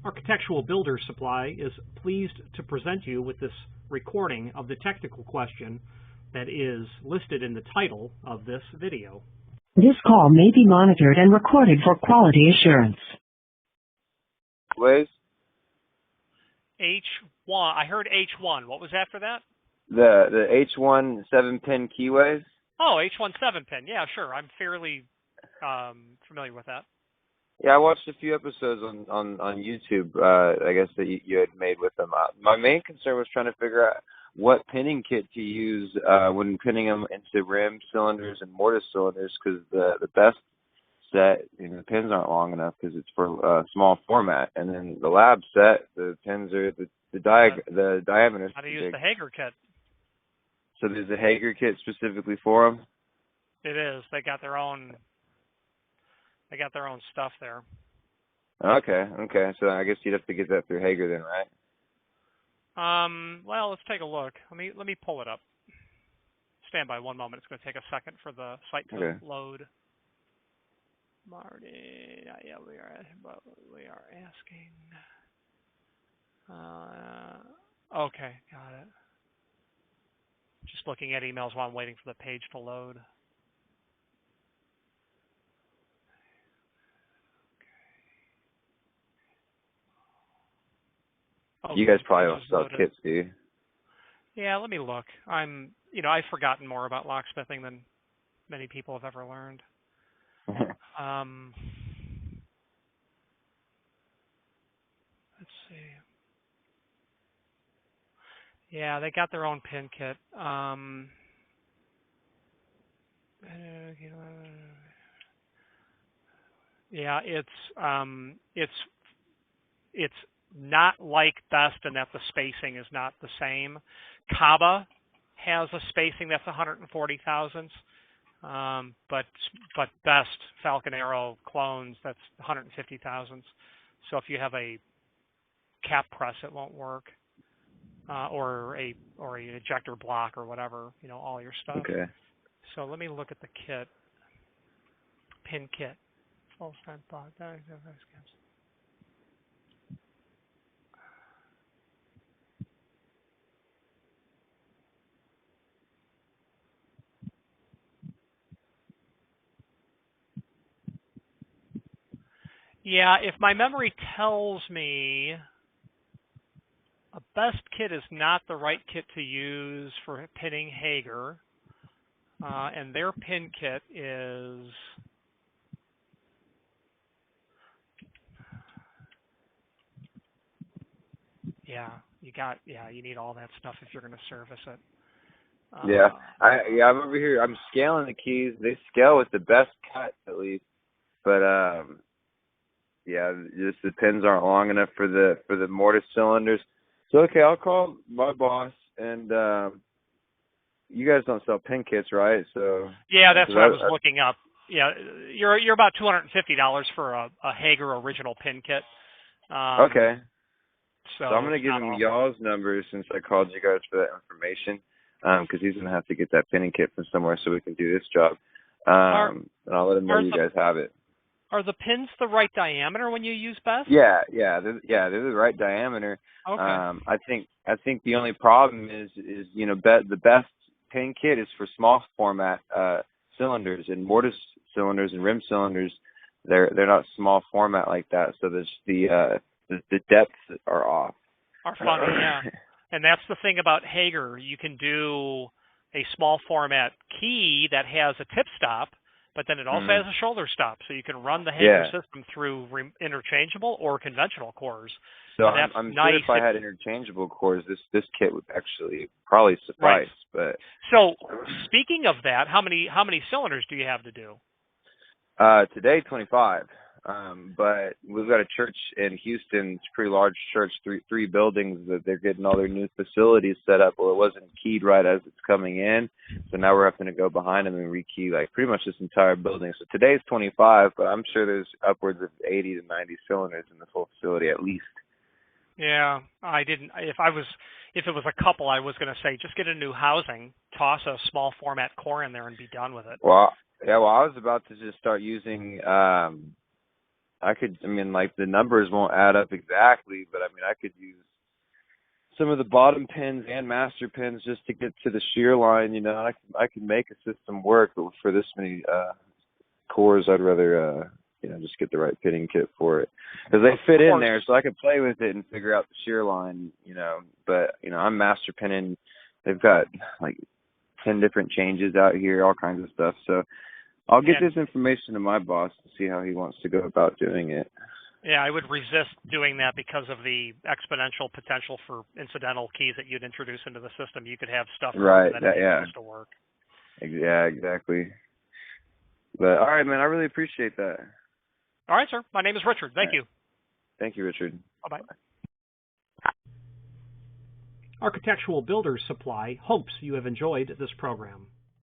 Architectural Builder Supply is pleased to present you with this recording of the technical question that is listed in the title of this video. This call may be monitored and recorded for quality assurance. Ways? H1. I heard H1. What was after that? The H1 7-pin keyways? Oh, H1 7-pin. Yeah, sure. I'm fairly familiar with that. Yeah, I watched a few episodes on YouTube, I guess, that you had made with them. My main concern was trying to figure out what pinning kit to use when pinning them into rim cylinders and mortise cylinders, because the best set, the pins aren't long enough because it's for small format. And then the lab set, the pins are, the diameter. How to use the Hager kit. So there's a Hager kit specifically for them? It is. They got their own stuff there. Okay. So I guess you'd have to get that through Hager then, right? Well, let's take a look. Let me pull it up. Stand by one moment. It's going to take a second for the site to load. Marty, yeah, we are asking. Okay, got it. Just looking at emails while I'm waiting for the page to load. Okay. You guys probably don't sell kits, do you? Yeah, let me look. I've forgotten more about locksmithing than many people have ever learned. Let's see. Yeah, they got their own pin kit. Yeah, it's not like Best in that the spacing is not the same. Kaba has a spacing that's 140 thousandths, but Best Falcon Arrow clones, that's 150 thousandths. So if you have a cap press, it won't work, or a ejector block or whatever, all your stuff. Okay. So let me look at the kit, pin kit. Full strength block. Yeah, if my memory tells me a Best kit is not the right kit to use for pinning Hager, and their pin kit is you need all that stuff if you're going to service it. I'm over here. I'm scaling the keys. They scale with the Best cut at least, but just the pins aren't long enough for the mortise cylinders. So okay, I'll call my boss, and you guys don't sell pin kits, right? So yeah, that's what I was looking up. Yeah, you're about $250 for a Hager original pin kit. Okay. So I'm going to give him y'all's number since I called you guys for that information, because he's going to have to get that pinning kit from somewhere so we can do this job. And I'll let him know you guys have it. Are the pins the right diameter when you use Best? Yeah, they're the right diameter. Okay. I think the only problem is the Best pin kit is for small format cylinders, and mortise cylinders and rim cylinders. They're not small format like that, so there's the depths are off. Are funny, yeah. And that's the thing about Hager. You can do a small format key that has a tip stop, but then it also has a shoulder stop, so you can run the Hager system through interchangeable or conventional cores. So I'm sure if I had interchangeable cores, this kit would actually probably suffice. Right. But so speaking of that, how many cylinders do you have to do? Today 25. But we've got a church in Houston. It's a pretty large church, three buildings that they're getting all their new facilities set up. Well, it wasn't keyed right as it's coming in, so now we're having to go behind them and rekey pretty much this entire building. So today's 25, but I'm sure there's upwards of 80 to 90 cylinders in the full facility at least. Yeah, I didn't. If it was a couple, I was going to say just get a new housing, toss a small format core in there, and be done with it. Well, I was about to just start using I mean, like the numbers won't add up exactly, but I mean, I could use some of the bottom pins and master pins just to get to the shear line. You know, I can make a system work, but for this many cores, I'd rather just get the right pinning kit for it, because they fit in there, so I can play with it and figure out the shear line. You know, but I'm master pinning. They've got like 10 different changes out here, all kinds of stuff. So I'll get this information to my boss to see how he wants to go about doing it. Yeah, I would resist doing that because of the exponential potential for incidental keys that you'd introduce into the system. You could have stuff right that used to work. Yeah, exactly. But all right, man, I really appreciate that. All right, sir. My name is Richard. Thank you. Thank you, Richard. Bye-bye. Architectural Builders Supply hopes you have enjoyed this program.